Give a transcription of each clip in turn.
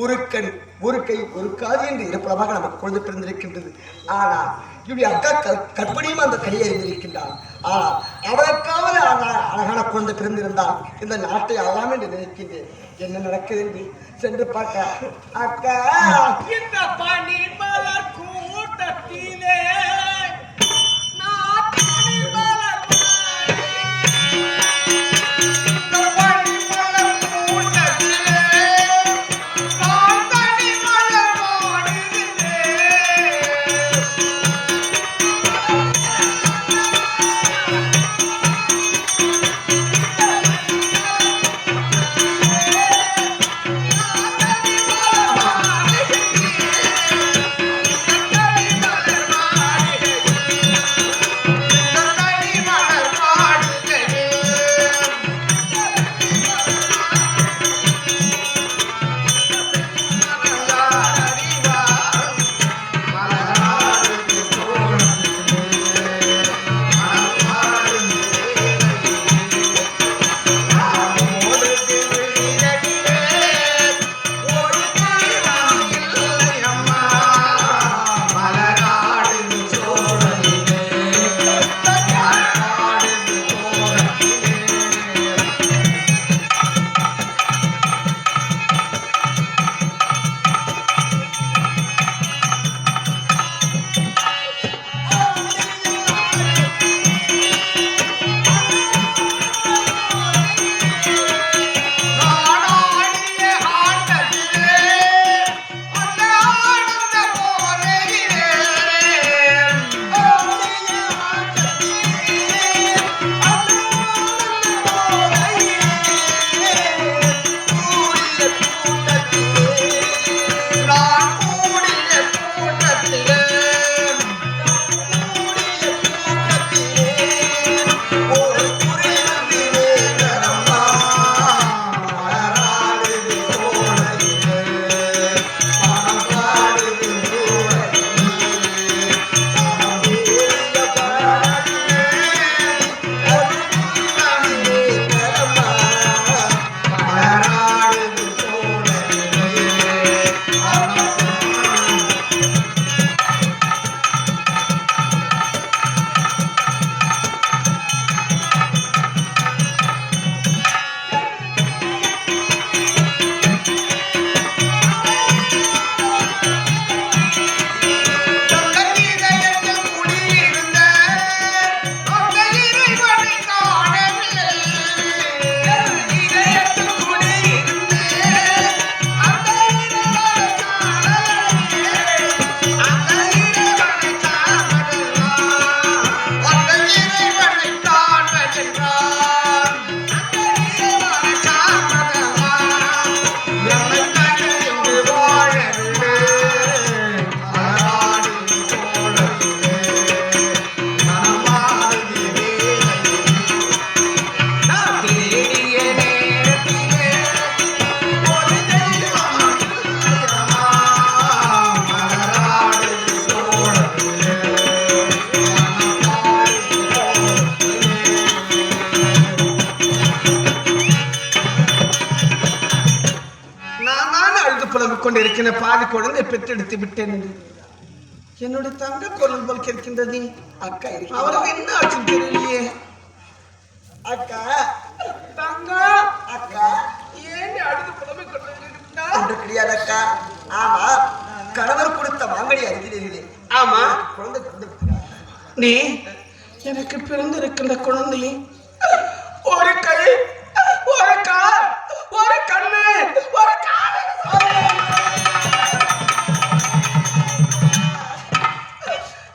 ஒரு கண் ஒரு கை ஒரு காது என்று இருப்பதாக நமக்கு குழந்தை பிறந்திருக்கின்றது. ஆனால் இவருடைய அக்கா கற்பனையும் அந்த கனியை அறிந்திருக்கின்றார். ஆனால் அவளுக்காவது அழகான குழந்தை பிறந்திருந்தால் இந்த நாட்டை ஆளாம் என்று நினைக்கின்றேன். என்ன நடக்குது என்று சென்று பார்க்க. அக்கா, இந்த பனி மலர் கூட்டத்திலே கொண்டிருக்கிற பாதி குழந்தை பெற்றெடுத்து விட்டேன் என்று என்னுடைய தங்க குரல் போல் கேட்கின்றது. அக்கா அவருக்கு என்ன ஆச்சு தெரியலையே. அக்கா தங்க அக்கா ஏன் அழுது புலமை கொண்டு கிடையாது அக்கா. ஆமா, கணவர் கொடுத்த மாங்கடி அறிகிறீர்களே. ஆமா, குழந்தை பிறந்து நீ எனக்கு பிறந்திருக்கின்ற குழந்தை ஒரு கை ஒரு கால் ஒரு கண்ணு ஒரு கால்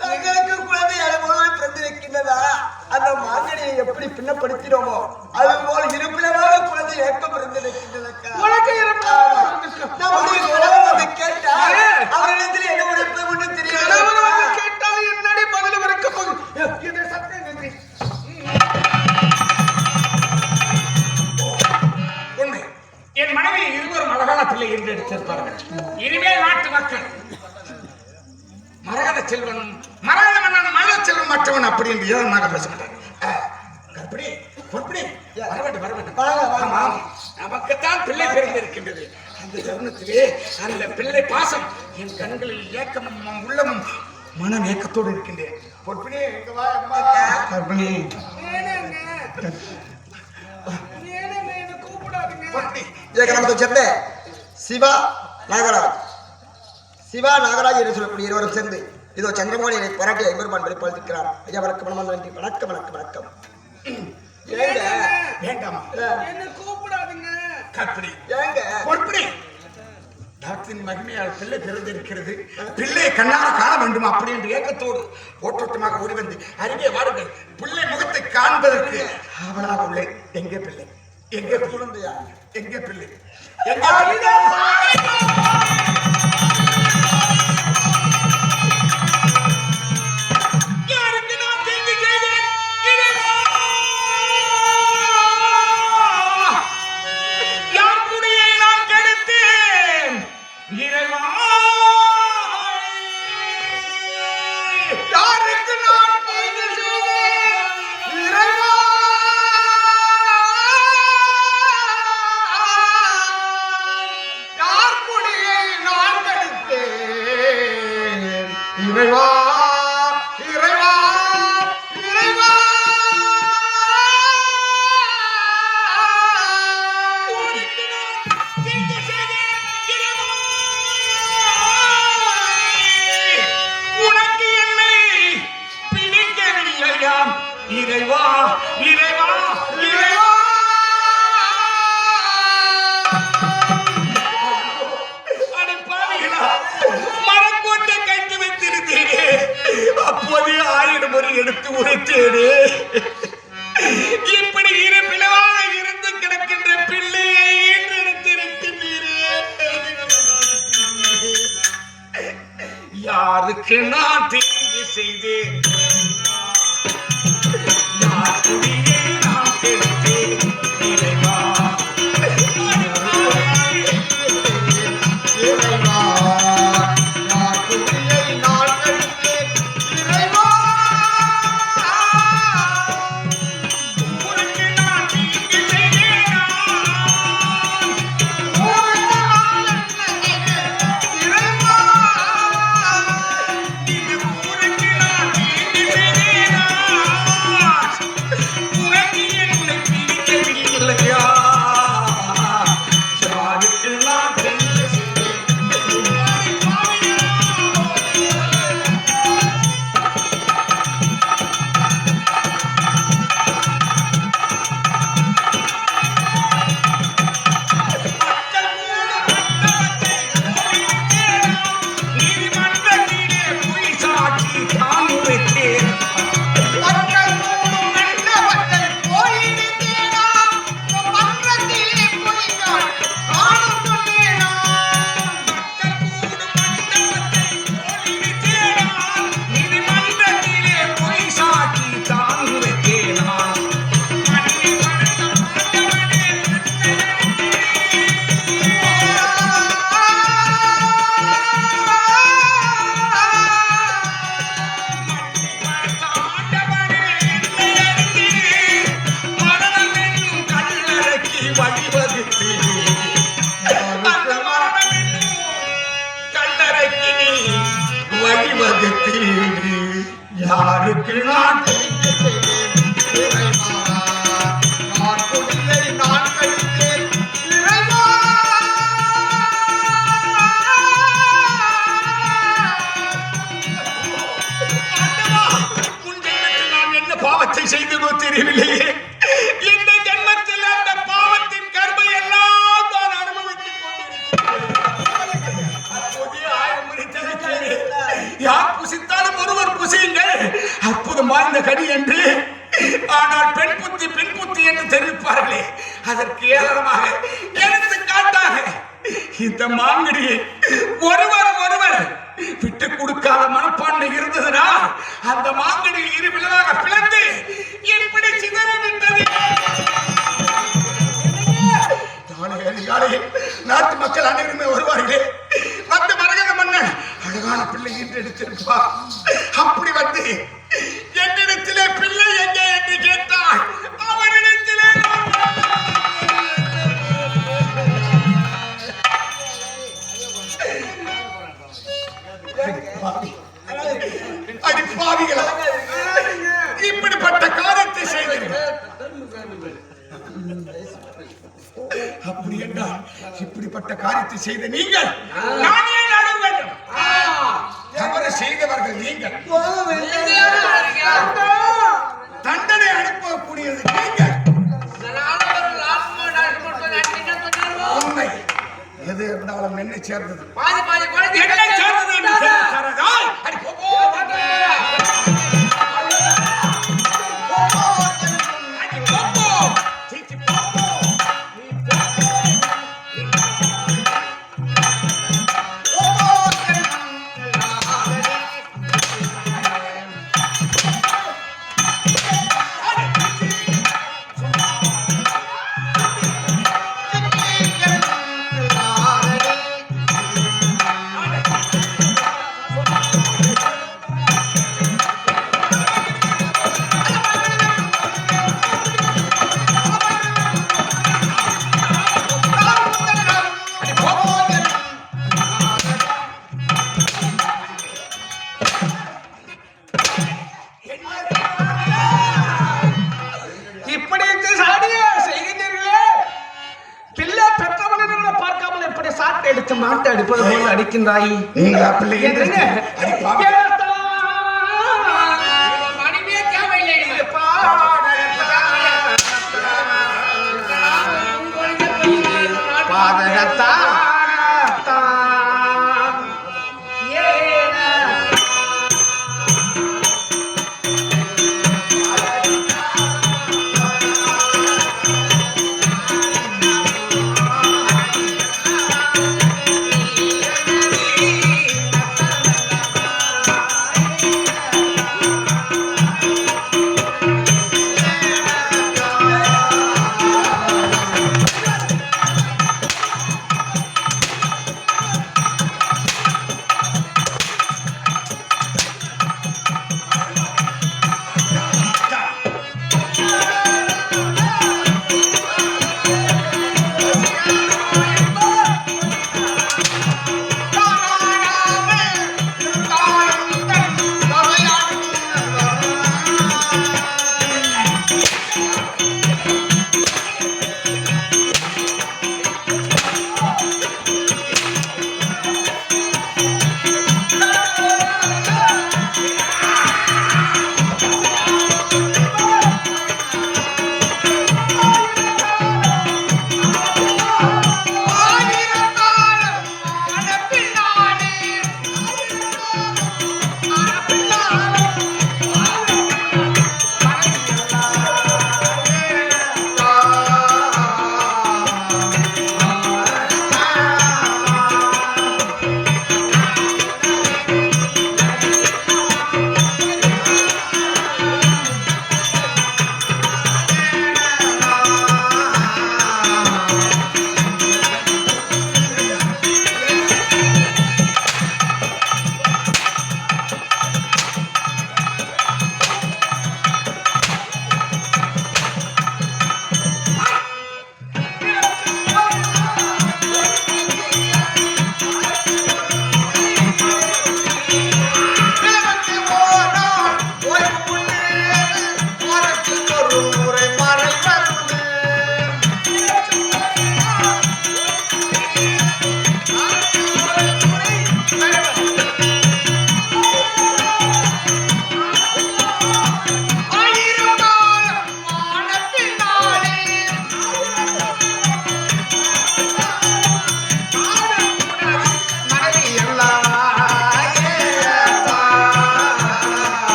தங்களுக்கு குழந்தை அனுபவம் பிறந்திருக்கின்றதா? அந்த மாங்கடியை எப்படி பின்னப்படுத்தினோமோ அது போல் இருப்பிடமாக குழந்தை ஏற்க பிறந்திருக்கின்றதா? கேட்டா அவரிடத்தில் என்ன உழைப்பு ஒன்று தெரியும். கேட்டால் என்னடி பதில் வரைக்க போகுது. என் மனைவி இருவரும் அழகான பிள்ளை என்று எடுத்திருப்பார்கள். இனிமேல் நாட்டு மக்கள் மரகத செல்வன் மரகத மன்னன் மரகத செல்வன் மற்றவன் அப்படி என்று ஏதமாக பேச மாட்டாங்க. நமக்குத்தான் பிள்ளை பிறந்திருக்கின்றது. அந்த தருணத்திலே அந்த பிள்ளை பாசம் என் கண்களில் ஏக்கமும் உள்ளமும் மன ஏக்கத்தோடு இருக்கின்றேன். பொற்பினே எங்க வா அம்மா. கர்ப்பிணி கிராமத்தை சேர்ந்த சிவா நாகராஜ் என்று சொல்லக்கூடிய இருவரும் சேர்ந்து இதோ சந்திரமோகன் என்னை பாராட்டி 50 ரூபாய் வெளிப்படுத்திருக்கிறார். ஐயா வணக்கம் நன்றி. வணக்கம் வணக்கம் வணக்கம். ஏங்க வேண்டாமா என்ன கூப்பிடாதீங்க. கற்பனை ஏங்க பொற்பினே டாக்டரின் மகிமையால் பிள்ளை பிறந்திருக்கிறது. பிள்ளையை கண்ணார காண வேண்டும் அப்படி என்று ஏக்கத்தோடு ஓட்டோட்டமாக ஓடி வந்து அருகே வாருங்கள். பிள்ளை முகத்தை காண்பதற்கு அவனாக உள்ளே. எங்கே பிள்ளை? எங்கே குழந்தையா? எங்கே பிள்ளை? எங்கே பிள்ளை? இறைவா இறைவா இறைவா அடப்பாவிகளா மரக்கோட்டை கட்டி வைத்திருந்தேனே அப்போதே 1000 முறை எடுத்து உரைத்தேனே இப்படி இரு பிளவாக இருந்து கிடக்கின்ற பிள்ளையை எடுத்திருக்கிறீரே யாருக்கு நான் தீங்கு செய்தேன் குடியை நாம் கெடுத்தேன் இறைவா இறைவா நான் குடியை நான் கெடுத்தேன் இறைவா உனக்கு நான் தீங்கு செய்தேனா இறைவா உனக்கு நான் தீங்கு செய்தேனா உனக்கு என்னை பிடிக்கவில்லையா யாருக்கு நான் தீங்கு நீதிமன்றத்திலே பொய் சாட்சி தான் உரைத்தேன் மக்கள் கூடும் மண்டபத்தில் போயிருந்தேனா மன்றத்திலே போய் நான் காணும் சொன்னேனா நீதிமன்றத்திலே பொய் சாட்சி தான் உரைத்தேனா வழிவகுத்து அந்த மரணம் என்னும் கல்லறைக்கு நீ வழிவகுத்து யாருக்கு நான் தீங்கு செய்தேன் இறைவா நான் குடியை நான் கெடுத்தேன் இறைவா முன் ஜென்மத்தில் நான் என்ன பாவத்தை செய்தனோ தெரியவில்லையே. இந்த ஜென்மத்தில் அந்த பாவத்தின் கர்மை எல்லாம் நான் அனுபவித்துக் கொண்டிருக்கிறேன். அப்போதே 1000 முறை தடுக்கிறேன். யார் புசித்தாலும் ஒருவர் புசியுங்கள் அற்புதம் வாய்ந்த கனி என்று. ஆனால் பெண் புத்தி என்று தெரிவிப்பார்களே அதற்கு ஏளனமாக எடுத்துக்காட்டாக இந்த மாங்கடியை ஒருவர் விட்டு கொடுக்காத மனப்பான்மை இருந்ததுனா அந்த மாங்கடி இரு விளைவாக பிளந்து எப்படி சிதறிவிட்டது. நாட்டு மக்கள் அனைவருமே வருவார்களே வந்து மரகத மன்னன் அழகான பிள்ளை என்று எடுத்திருப்பார். அப்படி வந்து என்னிடத்திலே பிள்ளை எங்கே என்று கேட்டார். அவரிடத்திலே அப்படி என்றால் இப்படிப்பட்ட காரியத்தை செய்த நீங்கள் நான் ஏன் அழுக வேண்டும்? தவறு செய்தவர்கள் நீங்கள், தண்டனை அனுப்பக்கூடியது நீங்கள். உண்மை எது இருந்தாலும் என்னை சேர்ந்தது, என்னை சேர்ந்தது என்று சொல்லுகிறார்கள். அடி போ, போ, அடி போ, போ. சீச்சி, போ, போ. நீ போ. இப்படி சாடிய செய்கின்றீர்களே, பிள்ளை பெற்றவனை பார்க்காமல் எப்படி சாட்டை எடுத்து மாட்டை அடிப்பது போல அடிக்கின்றாய். நீங்களா பிள்ளை என்றீங்க? அடி பாவி. மணிமே தேவையில்லை. பாதகத்தா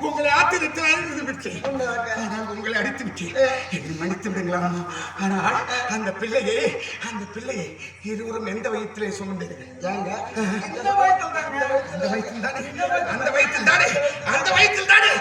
உங்களை ஆத்திரத்தில் விட்டேன், ஆனால் உங்களை அடித்து விட்டேன். என்னை மன்னித்து விடுங்களா? ஆனால் அந்த பிள்ளையை இருவரும் எந்த வயிற்றிலே சுமந்தீர்கள்? அந்த வயிற்றில் தானே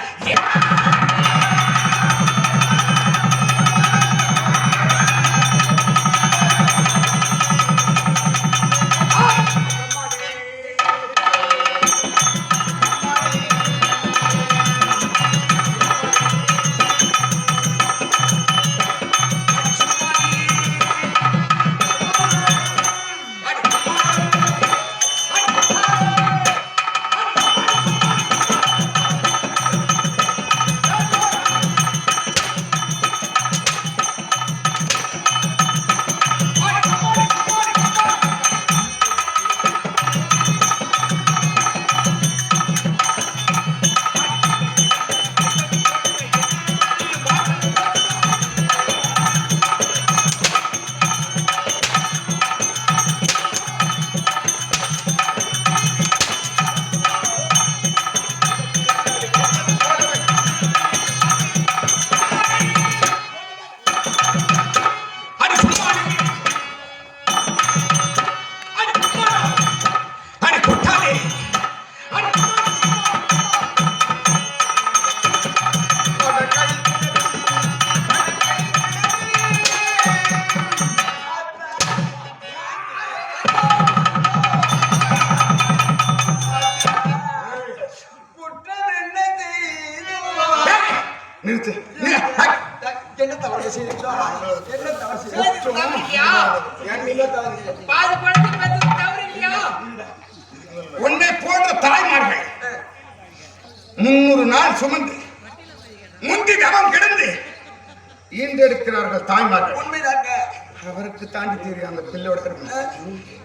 என்ன தவறு சரி, செய்தேன்? தவறு இல்லையா? என்ன தவறு செய்தேன்? பாதி பழத்தை பெற்றது தவறு இல்லையா? உன்னை போன்ற தாய்மார்கள் 300 நாள் சுமந்து முந்தி தவம் கிடந்து ஈண்டெடுக்கிறார்கள் தாய்மார்கள். உண்மைதாங்க. அவருக்கு தாண்டி தெரியும் அந்த பிள்ளையோட கருமை.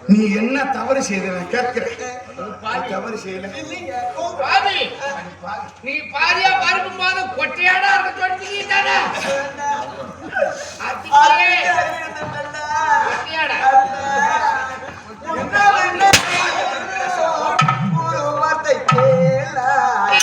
நீ என்ன தவறு செய்த கேட்கிறேன். தவறு செய்யல. இல்லைங்க. பாவி, நீ பாதியா பார்க்கும் போது கொட்டையாடா இருக்க சொல்லிட்டானே கொட்டையாடா ஒரு வார்த்தை கேளாய்.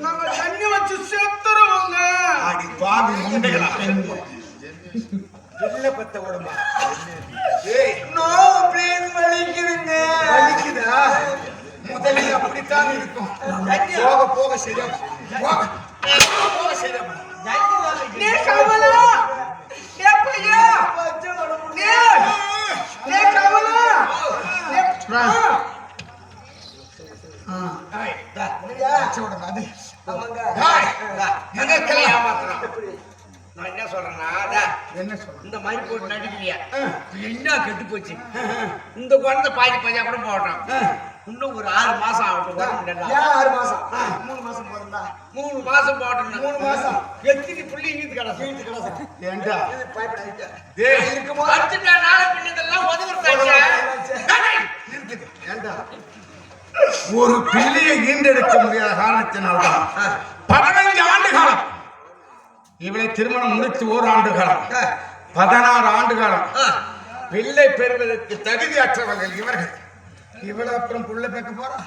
நாங்க தண்ணி வச்சு சேர்த்துருவோங்க. அடி பாவி முண்டைகளா. என்ன பத்த உடம்பா? ஏய், நோ ப்ளீஸ் வலிக்குதுங்க. வலிக்குதா? முதலில் அப்படித்தான் இருக்கும். போக போக சரியா போக போக சரியா போகும். நீ கவலை. ஏ பையா. பச்சை உடம்பு. நீ கவலை. ஏய், ஐயா. பச்சை உடம்பு அது. ஆமாங்க. ஏய், எங்க கிளை ஏமாத்துறான். நான் என்ன சொல்றேன்னா என்ன சொல்ற? இந்த மாதிரி போட்டு நடிக்கிறியா என்ன கெட்டு போச்சு. இந்த குழந்தை பாதி பாதியா கூட போடுறான். இன்னும் ஒரு 6 மாசம் ஆகட்டும். ஏன் 6 மாசம்? 3 மாசம் போறதா? 3 மாசம் போட்டோம். 3 மாசம். எத்தனை புள்ளி இங்கிட்டு கிடக்கும். வீட்டு கிளாஸ். ஏண்டா? இது பயப்படாதீங்க. ஏய், இருக்கும்போது அடுத்த நாள பின்னதெல்லாம் உதவுறதாச்சே. இருக்குது. ஏண்டா? ஒரு பிள்ளையை ஈண்டெடுக்க முடியாத காரணத்தினால்தான் 15 ஆண்டு காலம் இவளை திருமணம் முடித்து 1 ஆண்டு காலம் 16 ஆண்டு காலம் பிள்ளை பெறுவதற்கு தகுதியற்றவர்கள் இவர்கள். இவளை அப்புறம் புள்ள பேக்க போறா.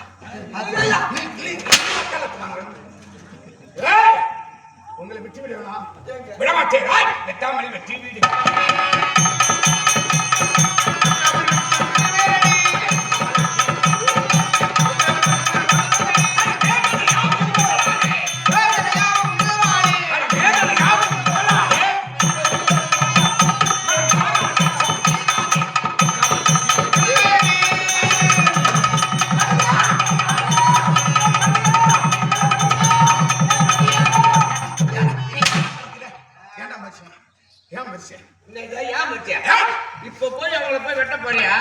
உங்களை விட்டு விடுவா விடமாட்டேன். வெட்டாமல் வெட்டி வீடு. இப்ப போய் அவங்கள போய் வெட்ட போறியா?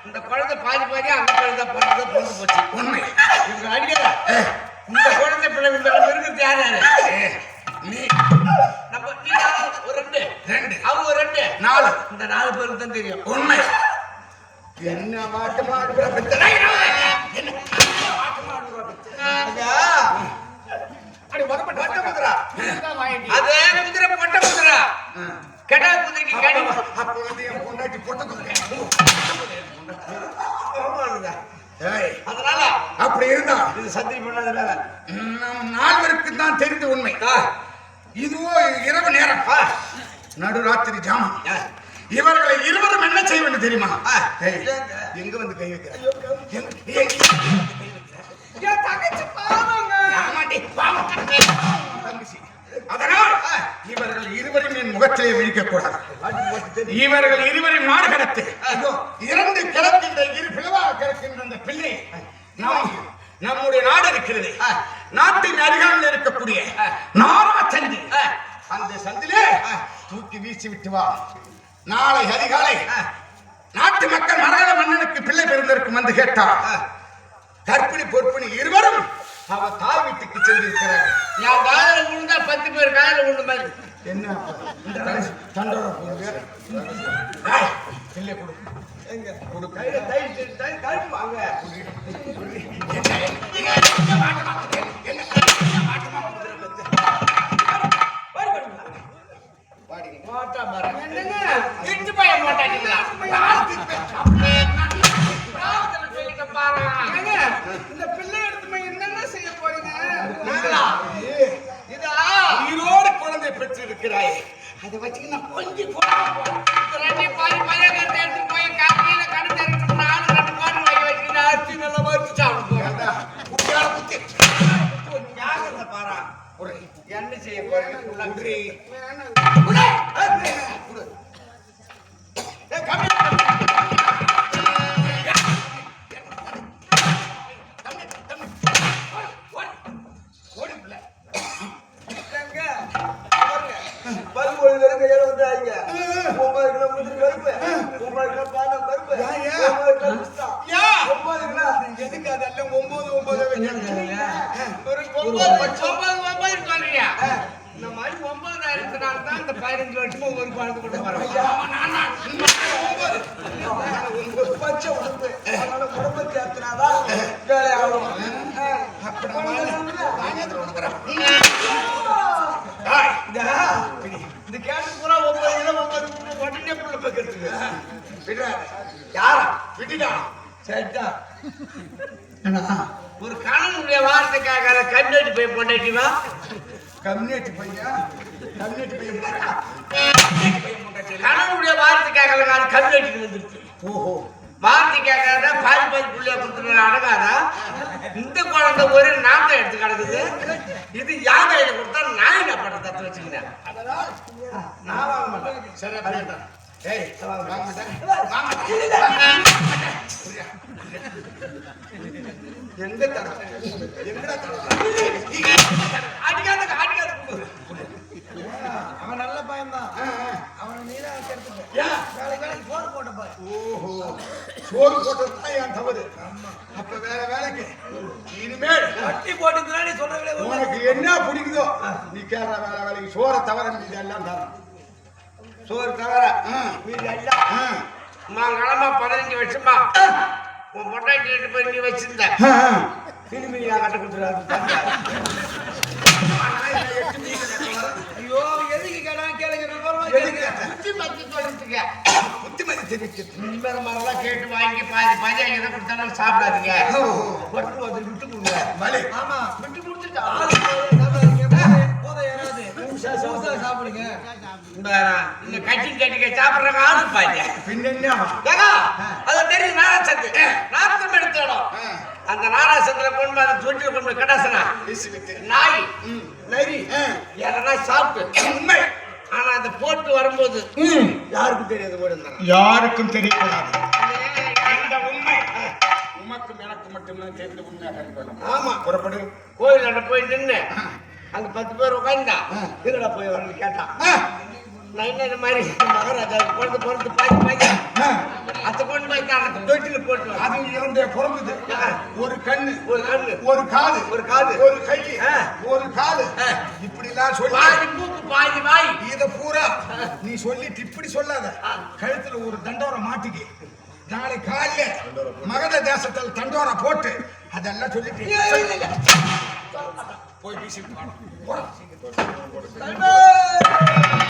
இந்த குழந்தை பாதி பாதியா அந்த குழந்தை பிறந்த பொண்ணு போச்சு. உண்மை. இவங்க அடிக்கல. இந்த குழந்தை பிள்ளை இந்த இருக்கிறது யார் யாரு? நீ நம்ம நீ ஒரு 2 அவங்க ஒரு 2 4 இந்த 4 பேருக்கு தான் தெரியும். உண்மை. என்ன வாட்டமா அதே குதிரை பொட்ட குதிரை கெடா குதிரைக்கு கடி. அப்ப வந்து என் பொண்டாட்டி பொட்ட குதிரை. அதனால அப்படி இருந்தா இது சத்திரி பண்ணாத நம் 4 தான் தெரிந்த உண்மை. இதுவோ இரவு நேரம், நடுராத்திரி ஜாமம். இவர்களை 20 என்ன செய்ய வேண்டும் தெரியுமா? எங்க வந்து கை வைக்கிற? என் தங்கச்சி பாவங்க. ஆமாண்டி. தங்கச்சி. அதனால் இவர்கள் இருவரும் என் முகத்திலே விழிக்க கூடாது. இவர்கள் இருவரும் நாடு கடத்து இரண்டு கிடக்கின்ற இரு பிளவாக கிடக்கின்ற அந்த பிள்ளை நம்முடைய நாடு இருக்கிறது. நாட்டின் அருகாமையில் இருக்கக்கூடிய நாரா சந்தி, அந்த சந்திலே தூக்கி வீசி விட்டு வா. நாளை அதிகாலை நாட்டு மக்கள் மரகத மன்னனுக்கு பிள்ளை பிறந்திருக்கும் என்று கேட்டார். கற்பிணி பொற்பிணி இருவரும் அவ தாய் வீட்டுக்கு சென்றிருக்கிறார்கள். நான் காலையில விழுந்தா 10 பேர் காலையில விழுந்த மாதிரி. என்ன தண்டோர போடுங்க பிள்ளை கொடு. எங்க கொடு. கையில தயிர் வாங்க. மாட்டா பாரு. என்னங்க கிட்டு பைய மாட்டாங்களா? சொல்லிட்டு பாரு. ஏங்க, இந்த பிள்ளை எடுத்து என்னங்க செய்ய போறீங்க? இதா உயிரோடு குழந்தை பெற்றிருக்கிறாய், அதை வச்சுக்க நான் கொஞ்சம் ரெண்டு பாதி பையன் கருத்து எடுத்து போய் காலையில கடுத்து எடுத்து 4 பாட்டு வாங்கி வச்சுக்கிட்டு அரிசி நல்லா வறுத்து சாப்பிட்டு பாரா. என்ன செய்ய போறீங்க? பருப்பு ஒரு வெறும் கையோட வந்தாங்க. 9 கிலோ முந்திரி பருப்பு, 9 கிலோ பாதாம் பருப்பு, 9 கிலோ பிஸ்தா, 9 கிலோ. எதுக்கு அதெல்லாம் 9 ஒரு 9 சொல்றீங்க. இந்த மாதிரி 9,000 தான் இந்த 15 வருஷமா ஒரு குழந்தை கொண்டு வரோம். பச்சை உடம்பு, அதனால உடம்பு சேர்த்துனாதான் வேலை ஆகும். இந்த கேட்டு பூரா 9 கிலோ 9 உடனே புள்ள பக்கிறதுக்கு யாரா விட்டுடா. சரிட்டா. ஒரு கணவனுடைய வார்த்தைக்காக கண்ணாடி போய் பொண்டாட்டிவா கம்யூனிட்டி பையன் கணவனுடைய வார்த்தைக்காக கண்ணாடி வந்துருச்சு. ஓஹோ, வார்த்தைக்காக பாதி புள்ளைய கொடுத்துட்டு அடங்காதா? இந்த குழந்தை ஒரு நாம எடுத்து கிடக்குது. இது யார் கையில கொடுத்தா நான் என்ன பண்ண தத்து வச்சுக்கிறேன். நான் வாங்க மாட்டேன். சரி அப்படின்டா. ஏய் வாங்க மாட்டேன். எங்க தடம்? எங்கடா தடம்? அடிக்காத அவன் நல்ல பையன்தான். அவனை நீதான் கெடுத்துட்ட. வேலைக்கு போர் போட்ட பாரு. ஓஹோ, சோறு போட்டதுதான் என் தவறு. அப்ப வேற வேலைக்கு இனிமேல் வட்டி போட்டுக்கிறா நீ சொல்ற விலை உனக்கு என்ன பிடிக்குதோ நீ கேட்ற வேலை வேலைக்கு சோறை தவிர மீதி எல்லாம் தரேன். சோறு தவிர மீதி எல்லாம் கிழமை 15 வருஷமா உன் பொண்டாட்டி 2 பேர் நீ வச்சிருந்த திரும்பி கட்ட கொடுத்துருவாரு. ஐயோ எதுக்கு கேட்டா கேளுங்க. புத்திமதி தெரிவிச்சு மாதிரிலாம் கேட்டு வாங்கி பாதி எதை கொடுத்தாலும் சாப்பிடாதீங்க. விட்டு கொடுங்க. வலி. ஆமா விட்டு கொடுத்துட்டு போதை ஏறாது. சாப்பிடுங்க. இந்த கட்டி கட்டிக்க சாப்பிடுறாங்க ஆளு பாதி பின்ன அது தெரியும். நாராசத்து நாரசம் எடுத்தோம். அந்த நாராசத்துல கொண்டு அந்த தொட்டில கொண்டு போய் கடாசனா நாய் நரி யாரா சாப்பிட்டு உண்மை. ஆனா அதை போட்டு வரும்போது யாருக்கும் தெரியாது போடுங்க. யாருக்கும் தெரியக்கூடாது. இந்த உண்மை உமக்கும் எனக்கு மட்டும்தான் தெரிந்த உண்மையாக இருக்கணும். ஆமா புறப்படு. கோயில போய் நின்று அங்க 10 பேர் உட்காந்தா இதுல போய் வரணும் கேட்டான். நான் என்ன இந்த மாதிரி மகாராஜா பொறுத்து பாதி அதை கொண்டு போய் அந்த தொட்டில போட்டு அது என்னுடைய பிறந்தது. ஒரு கண்ணு, ஒரு கண்ணு, ஒரு காது, ஒரு காது, ஒரு கை, ஒரு காது, இப்படி எல்லாம் சொல்லி பாதி மூக்கு பாதி வாய். இத பூரா நீ சொல்லிட்டு இப்படி சொல்லாத. கழுத்துல ஒரு தண்டோரை மாட்டிக்கு. நாளை காலையில மகத தேசத்தில் தண்டோரை போட்டு அதெல்லாம் சொல்லிட்டு போய் வீசி போறோம்.